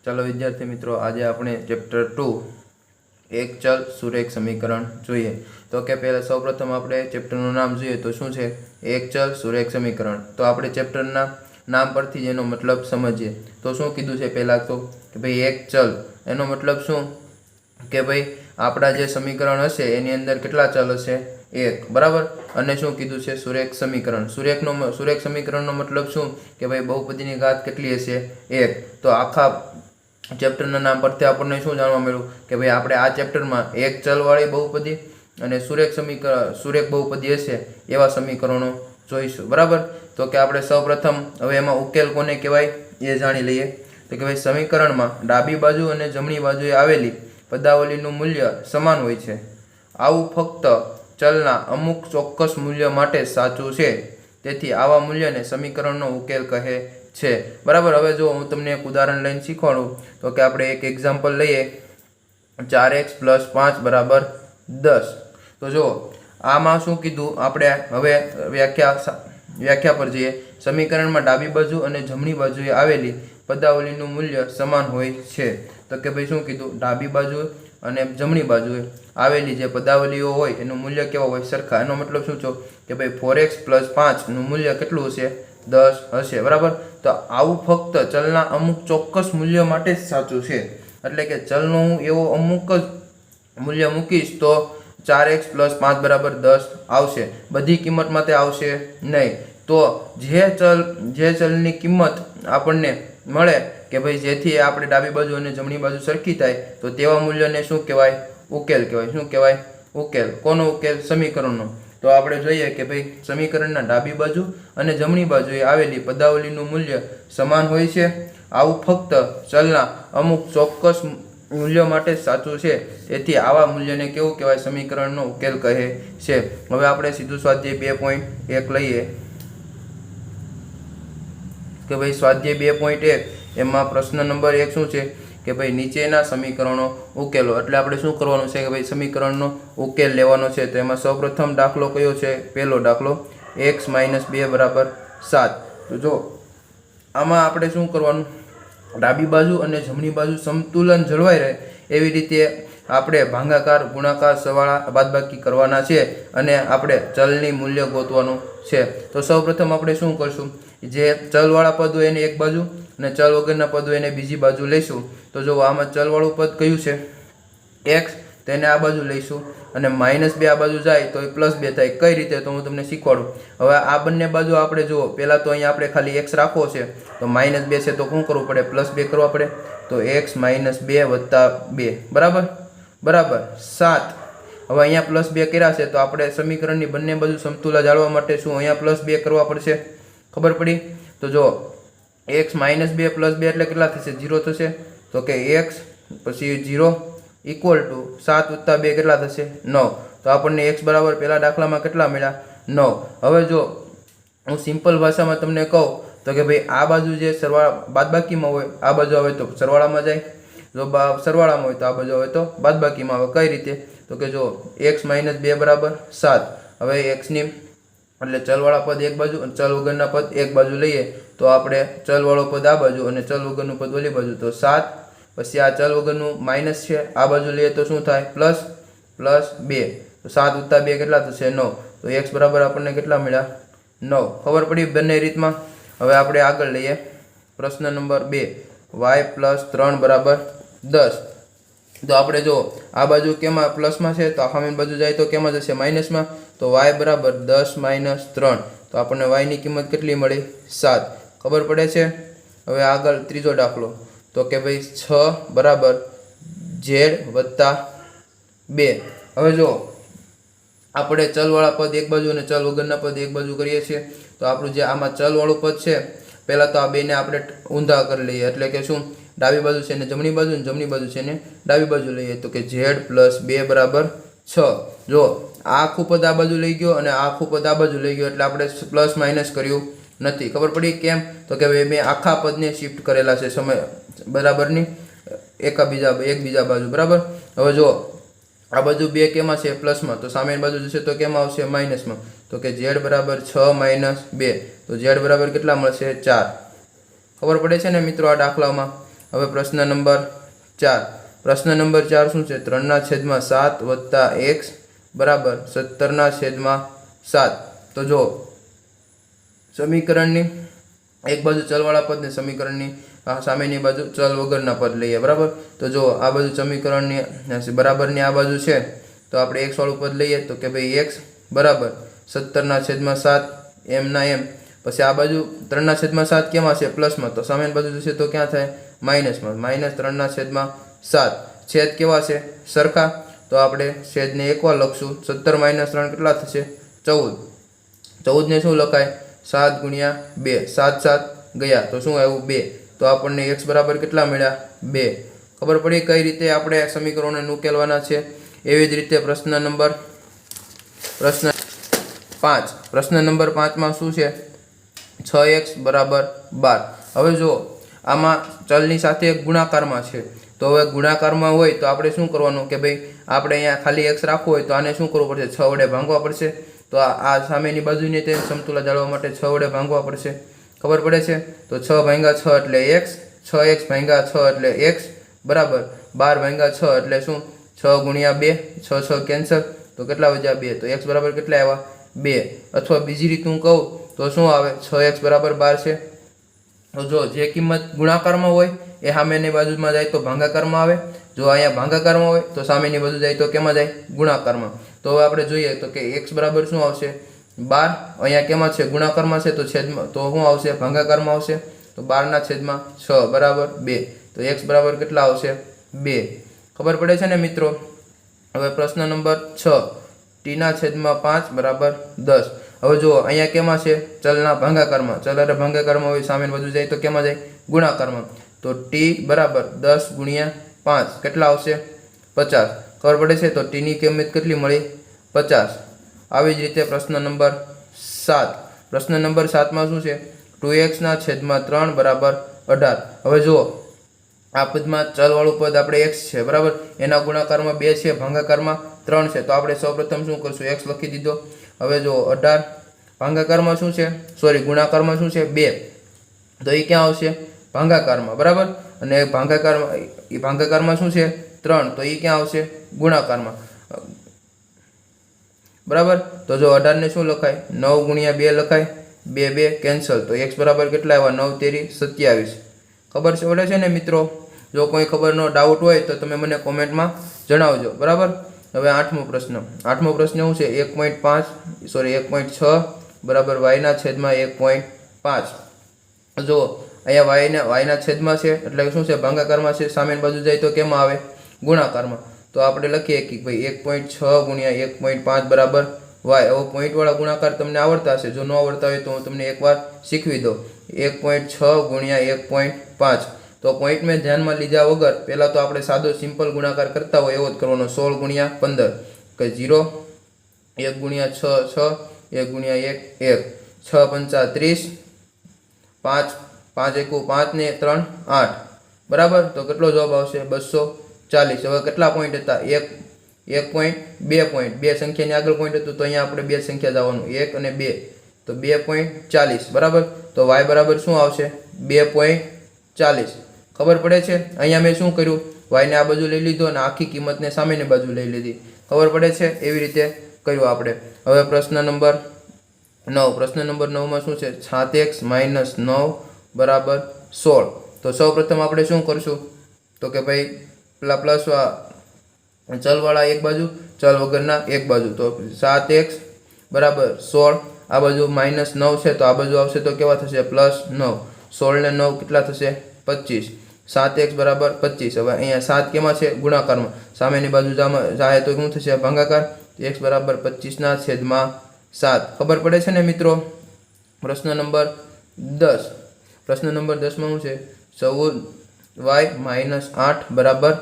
चलो विद्यार्थी मित्रों, आज आपणे चैप्टर 2 एक चल सुरेख समीकरण જોઈએ। तो કે પહેલા સૌપ્રથમ આપણે ચેપ્ટરનું નામ જોઈએ તો શું છે? એક ચલ સુરેખ સમીકરણ। તો આપણે ચેપ્ટરના નામ પરથી જ એનો મતલબ સમજીએ। તો શું કીધું છે પહેલા તો કે ભાઈ એક ચલ, એનો મતલબ શું કે ભાઈ આપણા જે સમીકરણ હશે એની અંદર કેટલા ચલ હશે? એક, બરાબર। અને શું કીધું છે? સુરેખ સમીકરણ। સુરેખ સમીકરણનો મતલબ શું કે ભાઈ બહુપદીની ઘાત કેટલી હશે? એક। તો આખા ચેપ્ટરના નામ પરથી આપણને શું જાણવા મળ્યું કે ભાઈ આપણે આ ચેપ્ટરમાં એક ચલવાળી બહુપદી અને સુરેખ બહુપદી હશે એવા સમીકરણો જોઈશું, બરાબર। તો કે આપણે સૌપ્રથમ હવે એમાં ઉકેલ કોને કહેવાય એ જાણી લઈએ। તો કે ભાઈ સમીકરણમાં ડાબી બાજુ અને જમણી બાજુએ આવેલી પદાવલીનું મૂલ્ય સમાન હોય છે, આવું ફક્ત ચલના અમુક ચોક્કસ મૂલ્ય માટે સાચું છે, તેથી આવા મૂલ્યને સમીકરણનો ઉકેલ કહે છે, બરાબર। હવે જો હું તમને એક ઉદાહરણ લઈને શીખવાડું તો કે આપણે એક એક્ઝામ્પલ લઈએ, 4x + 5 = 10। તો જો આમાં શું કીધું આપણે, હવે વ્યાખ્યા પર જઈએ। સમીકરણમાં ડાબી બાજુ અને જમણી બાજુએ આવેલી પદાવલીનું મૂલ્ય સમાન હોય છે। તો કે ભાઈ શું કીધું? ડાબી બાજુ અને જમણી બાજુએ આવેલી જે પદાવલીઓ હોય એનું મૂલ્ય કેવા હોય? સરખા। એનો મતલબ શું છે કે ભાઈ 4x + 5 નું મૂલ્ય કેટલું હશે? 10 હશે, બરાબર। તો આવું ફક્ત ચલના અમુક ચોક્કસ મૂલ્ય માટે જ સાચું છે, એટલે કે ચલનો હું એવો અમુક જ મૂલ્ય મૂકીશ તો 4x + 5 = 10 આવશે, બધી કિંમત માટે આવશે નહીં। તો જે ચલની કિંમત આપણને મળે કે ભાઈ જેથી આપણે ડાબી બાજુ અને જમણી બાજુ સરખી થાય તો તેવા મૂલ્યને શું કહેવાય? ઉકેલ કહેવાય। શું કહેવાય? ઉકેલ। કોનો ઉકેલ? સમીકરણનો। તો આપણે જોઈએ કે ભાઈ સમીકરણના ડાબી બાજુ અને જમણી બાજુએ આવેલી પદાવલીનું મૂલ્ય સમાન હોય છે, આવું ફક્ત ચલના અમુક ચોક્કસ મૂલ્ય માટે સાચું છે, તેથી આવા મૂલ્યને કેવું કહેવાય? સમીકરણનો ઉકેલ કહે છે। હવે આપણે સીધું સ્વાધ્યાય 2.1 લઈએ કે ભાઈ સ્વાધ્યાય 2.1 એમાં પ્રશ્ન નંબર 1 શું છે કે ભાઈ નીચેના સમીકરણો ઉકેલો। એટલે આપણે શું કરવાનું છે કે ભાઈ સમીકરણનો ઉકેલ લેવાનો છે। તો એમાં સૌપ્રથમ દાખલો કયો છે? પહેલો દાખલો, x - 2 = 7। તો જો આમાં આપણે શું કરવાનું? ડાબી બાજુ અને જમણી બાજુ સમતુલન જળવાઈ રહે એવી રીતે આપણે ભાગાકાર, ગુણાકાર, સરવાળા, બાદબાકી કરવાના છે અને આપણે ચલની મૂલ્ય ગોતવાનું છે। તો સૌપ્રથમ આપણે શું કરશું? જે ચલવાળા પદ હોય એને એક બાજુ અને ચલ વગરના પદ હોય એને બીજી બાજુ લઈશું। તો જો આમાં ચલવાળું પદ કયું છે? x, તેને આ બાજુ લઈશું અને -2 આ બાજુ જાય તો એ +2 થાય। કઈ રીતે? તો હું તમને શીખવાડું। હવે આ બંને બાજુ આપણે જુઓ, પહેલાં તો અહીંયા આપણે ખાલી x રાખવો છે તો -2 છે તો શું કરવું પડે? +2 કરવા પડે। તો x - 2 + 2 બરાબર 7। હવે અહીંયા +2 કર્યા છે તો આપણે સમીકરણની બંને બાજુ સમતુલા જાળવવા માટે શું અહીંયા +2 કરવા પડશે? ખબર પડી? તો જો x - 2 + 2 એટલે કેટલા થશે? 0 થશે। તો કે x પછી 0 = 7 + 2 કેટલા થશે? 9। તો આપણને x બરાબર પહેલા દાખલામાં કેટલા મળ્યા? 9। હવે જો હું સિમ્પલ ભાષામાં તમને કહું તો કે ભાઈ આ બાજુ જે સરવાળા બાદબાકીમાં હોય આ બાજુ આવે તો સરવાળામાં જાય, જો સરવાળામાં હોય તો આ બાજુ આવે તો બાદબાકીમાં આવે। કઈ રીતે? તો કે જો x - 2 = 7। હવે x ની એટલે ચલવાળા પદ એક બાજુ અને ચલ વગરના પદ એક બાજુ લઈએ તો આપણે ચલવાળો પદ આ બાજુ અને ચલ વગરનું પદ ઓલી બાજુ, તો 7 પછી આ ચલ વગરનું માઇનસ છે આ બાજુ લઈએ તો શું થાય? +2। તો 7 + 2 કેટલા થશે? 9। તો x બરાબર આપણને કેટલા મળ્યા? 9। ખબર પડી બંને રીતમાં? હવે આપણે આગળ લઈએ પ્રશ્ન નંબર 2, y + 3 = 10। તો આપણે જો આ બાજુ કેમાં પ્લસમાં છે તો સામેની બાજુ જાય તો કેમાં જશે? માઇનસમાં। તો y બરાબર 10 - 3। તો આપણને y ની કિંમત કેટલી મળી? 7। ખબર પડે છે? હવે આગળ ત્રીજો દાખલો, તો કે ભાઈ 6 = z + 2। હવે જો આપણે ચલવાળા પદ એક બાજુ અને ચલ વગરના પદ એક બાજુ કરીએ છીએ તો આપણું જે આમાં ચલવાળું પદ છે પહેલાં તો આ બેને આપણે ઊંધા કરી લઈએ, એટલે કે શું? ડાબી બાજુ છે ને જમણી બાજુ અને જમણી બાજુ છે ને ડાબી બાજુ લઈએ તો કે z + 2 = 6। જો આ આખું પદ આ બાજુ લઈ ગયો અને આ આખું પદ આ બાજુ લઈ ગયો એટલે આપણે પ્લસ માઇનસ કર્યું નથી। ખબર પડી? કેમ? તો કે ભાઈ મેં આખા પદને શિફ્ટ કરેલા છે સમય બરાબરની એકબીજા બાજુ, બરાબર। હવે જો આ બાજુ 2 કેમાં છે? પ્લસમાં, તો સામેની બાજુ જશે તો કેમાં આવશે? માઇનસમાં। તો કે z બરાબર 6 - 2। તો z બરાબર કેટલા મળશે? 4। ખબર પડે છે ને મિત્રો આ દાખલામાં? હવે પ્રશ્ન નંબર 4 પ્રશ્ન નંબર 4 શું છે 3/7 વત્તા x બરાબર 17/7 તો જો સમીકરણની એક બાજુ ચલવાળા પદ ને સમીકરણની સામેની બાજુ ચલ વગરના પદ લઈએ બરાબર તો જો આ બાજુ સમીકરણની બરાબરની આ બાજુ છે તો આપણે x વાળું પદ લઈએ તો કે ભાઈ x બરાબર 17/7 એમ ના એમ પછી આ બાજુ 3/7 કેમાં છે પ્લસમાં તો સામેની બાજુ જશે તો ક્યાં થાય માઇનસમાં -3/7 છેદ કેવા છે સરખા તો આપણે છેદને એકવાર લખશું 17 - 3 કેટલા થશે 14 ને શું લખાય 7 × 2 7 ગયા તો શું આવ્યું 2 તો આપણને x બરાબર કેટલા મળ્યા 2 ખબર પડી કઈ રીતે આપણે સમીકરણોને ઉકેલવાના છે એવી જ રીતે પ્રશ્ન નંબર 5 પ્રશ્ન નંબર 5 માં શું છે 6x બરાબર 12 હવે જો આમાં ચલની સાથે એક ગુણાકારમાં છે તો હવે ગુણાકારમાં હોય તો આપણે શું કરવાનું કે ભાઈ આપણે અહીંયા ખાલી x રાખવું હોય તો આને શું કરવું પડશે 6 વડે ભાંગવા પડશે તો આ સામેની બાજુની તે સમતુલા જાળવવા માટે 6 વડે ભાંગવા પડશે ખબર પડે છે તો 6/6 એટલે x 6x/6 એટલે x બરાબર 12/6 એટલે શું 6 × 2 6 કેન્સલ તો કેટલા વધ્યા 2 તો x બરાબર કેટલા આવ્યા 2 અથવા બીજી રીતે હું કહું તો શું આવે 6x બરાબર 12 છે તો જો જે કિંમત ગુણાકારમાં હોય એ સામેની બાજુમાં જાય તો ભાગાકારમાં આવે જો અહીંયા ભાગાકારમાં હોય તો સામેની બાજુ જાય તો કેમાં જાય ગુણાકારમાં તો હવે આપણે જોઈએ તો કે x બરાબર શું આવશે 12 અહીંયા કેમાં છે ગુણાકારમાં છે તો છેદમાં તો શું આવશે ભાગાકારમાં આવશે તો 12/6 બરાબર 2 તો x બરાબર કેટલા આવશે 2 ખબર પડે છે ને મિત્રો હવે પ્રશ્ન નંબર 6 t/5 બરાબર 10 હવે જો અહીંયા કેમાં છે ચલના ભાગાકારમાં ચલ અરે ભાગાકારમાં હોય સામેની બાજુ જાય તો કેમાં જાય ગુણાકારમાં તો t બરાબર 10 × 5 કેટલા આવશે 50 ખબર પડે છે તો t ની કિંમત કેટલી મળી 50 આવી જ રીતે પ્રશ્ન નંબર 7 પ્રશ્ન નંબર 7 માં શું છે 2x/3 બરાબર 18 હવે જો આ પદમાં ચલવાળું પદ આપણે x છે બરાબર એના ગુણાકારમાં 2 છે ભાગાકારમાં 3 છે તો આપણે સૌપ્રથમ શું કરશું x લખી દીધો હવે જો 18 ભાગાકારમાં શું છે સોરી ગુણાકારમાં શું છે 2 તો એ ક્યાં આવશે ભાગાકારમાં બરાબર અને ભાગાકારમાં શું છે 3 તો એ ક્યાં આવશે ગુણાકારમાં બરાબર તો જો 18 ને શું લખાય 9 × 2 લખાય 2 કેન્સલ તો x બરાબર કેટલા આવ્યા 9 તેરી 27 ખબર પડે છે ને મિત્રો જો કોઈ ખબરનો ડાઉટ હોય તો તમે મને કોમેન્ટમાં જણાવજો બરાબર હવે 8મો પ્રશ્ન શું છે 1.6 બરાબર y/1.5 જો અહીંયા y ના છેદમાં છે એટલે શું છે ભાગાકારમાં છે સામેની બાજુ જાય તો કેમાં આવે ગુણાકારમાં તો આપણે લખીએ કે ભાઈ 1.6 × 1.5 બરાબર y હવે પોઈન્ટવાળા ગુણાકાર તમને આવડતા હશે જો ન આવડતા હોય તો હું તમને એકવાર શીખવી દઉં 1.6 × 1.5 તો પોઈન્ટ મેં ધ્યાનમાં લીધા વગર પહેલાં તો આપણે સાદો સિમ્પલ ગુણાકાર કરતા હોય એવો જ કરવાનો 16 × 15 કે 0 1 × 6 6 1 × 1 1 6 × 5 30 5 5 1 5 ને 3 8 બરાબર તો કેટલો જવાબ આવશે 240 હવે કેટલા પોઈન્ટ હતા 1 પોઈન્ટ 2 પોઈન્ટ બે સંખ્યાની આગળ પોઈન્ટ હતું તો અહીંયા આપણે બે સંખ્યા જવાનું 1 અને 2 તો 2.40 બરાબર તો y બરાબર શું આવશે 2.40 ખબર પડે છે અહીંયા મેં શું કર્યું y ને આ બાજુ લઈ લીધો અને આખી કિંમતને સામેની બાજુ લઈ લીધી ખબર પડે છે એવી રીતે કર્યું આપણે હવે પ્રશ્ન નંબર 9 માં શું છે 7x - 9 બરાબર 16 તો સૌપ્રથમ આપણે શું કરશું તો કે ભાઈ પેલા પ્લસ ચલવાળા એક બાજુ ચલ વગરના એક બાજુ તો 7x બરાબર 16 આ બાજુ -9 છે તો આ બાજુ આવશે તો કેવા થશે +9 16 ને 9 કેટલા થશે 25 7x બરાબર 25 હવે અહીંયા 7 કેમાં છે ગુણાકારમાં સામેની બાજુ જાય તો શું થશે ભાગાકાર x બરાબર 25/7 ખબર પડે છે ને મિત્રો પ્રશ્ન નંબર 10 માં શું છે 14y - 8 બરાબર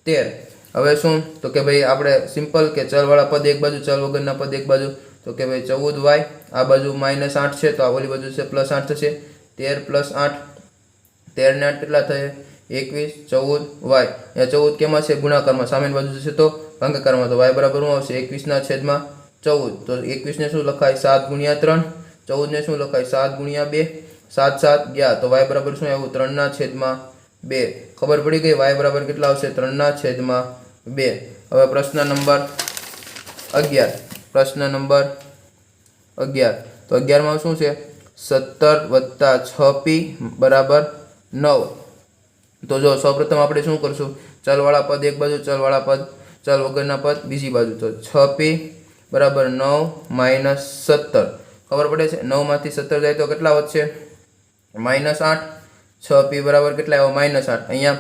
13 હવે શું તો કે ભાઈ આપણે સિમ્પલ કે ચલવાળા પદ એક બાજુ ચલ વગરના પદ એક બાજુ તો કે ભાઈ 14y આ બાજુ -8 છે તો આ ઓલી બાજુ છે +8 થશે 13 + 8 13 ને 8 કેટલા થશે 21 14y અહીંયા 14 કેમાં છે ગુણાકારમાં સામેની બાજુ જશે તો ભાગાકારમાં તો y બરાબર શું આવશે 21/14 તો 21 ને શું લખાય 7 × 3 14 ને શું લખાય 7 × 2 7 7 ગયા તો y બરાબર શું આવ્યું 3/7 2 ખબર પડી ગઈ y બરાબર કેટલા આવશે 3/2 હવે પ્રશ્ન નંબર 11 તો 11 માં શું છે 17 + 6p બરાબર 9 તો જો સૌપ્રથમ આપણે શું કરશું ચલ વાળા પદ એક બાજુ ચલ વાળા પદ ચલ વગરના પદ બીજી બાજુ તો 6p બરાબર 9 - 17 ખબર પડે છે 9 માંથી 17 જાય તો કેટલા વધશે -8 6p બરાબર કેટલા આવ્યો -8 અહીંયા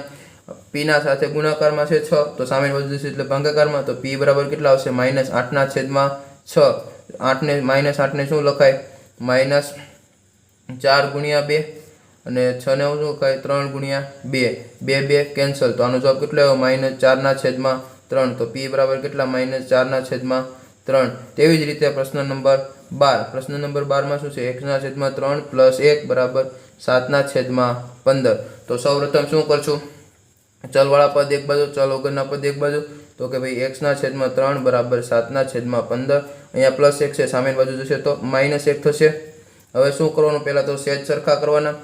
p ના સાથે ગુણાકારમાં છે 6 તો સામેની બાજુ જશે એટલે ભાગાકારમાં તો p બરાબર કેટલા આવશે -8/6 8 ને -8 ને શું લખાય -4 × 2 અને 6 ને શું લખાય 3 × 2 2 કેન્સલ તો આનો જવાબ કેટલો આવ્યો -4/3 તો p બરાબર કેટલા -4/3 તેવી જ રીતે પ્રશ્ન નંબર 12 માં શું છે 1/3 + 1 બરાબર 7/15 તો સૌપ્રથમ શું કરશું ચલ વાળા પદ એક બાજુ ચલ વગરના પદ એક બાજુ તો કે ભાઈ x/3 બરાબર 7/15 અહીંયા +1 છે સામેની બાજુ જશે તો -1 થશે હવે શું કરવાનું પહેલા તો છેદ સરખા કરવાના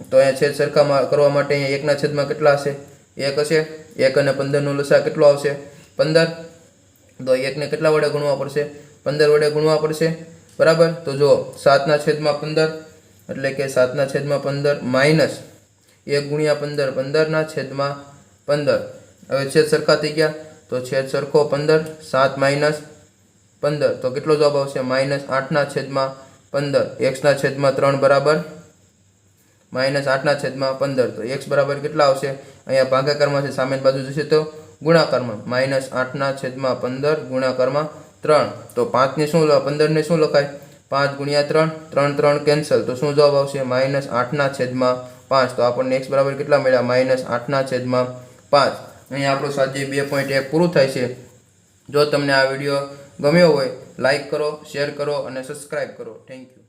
તો અહીંયા છેદ સરખા કરવા માટે અહીંયા 1/છેદમાં કેટલા હશે 1 હશે 1 અને 15 નો લસા કેટલો આવશે 15 તો 1 ને કેટલા વડે ગુણવા પડશે 15 વડે ગુણવા પડશે બરાબર તો જો 7/15 એટલે કે 7/15 -1 × 15 15/15 હવે છેદ સરખા થઈ ગયા તો છેદ સરખો 15 7 - 15 તો કેટલો જવાબ આવશે -8/15 x/3 બરાબર -8/15 તો x બરાબર કેટલા આવશે અહીંયા ભાગાકારમાં છે સામેની બાજુ જશે તો ગુણાકારમાં -8/15 ગુણાકારમાં 3 તો 5 ને શું 15 ને શું લખાય 5 × 3 3 કેન્સલ તો શું જવાબ આવશે -8/5 તો આપણને x બરાબર કેટલા મળ્યા -8/5 અહીંયા આપણો સ્વાધ્યાય 2.1 પૂરું થાય છે જો તમને આ વિડીયો ગમ્યો હોય લાઈક કરો શેર કરો અને સબસ્ક્રાઇબ કરો થેન્ક યુ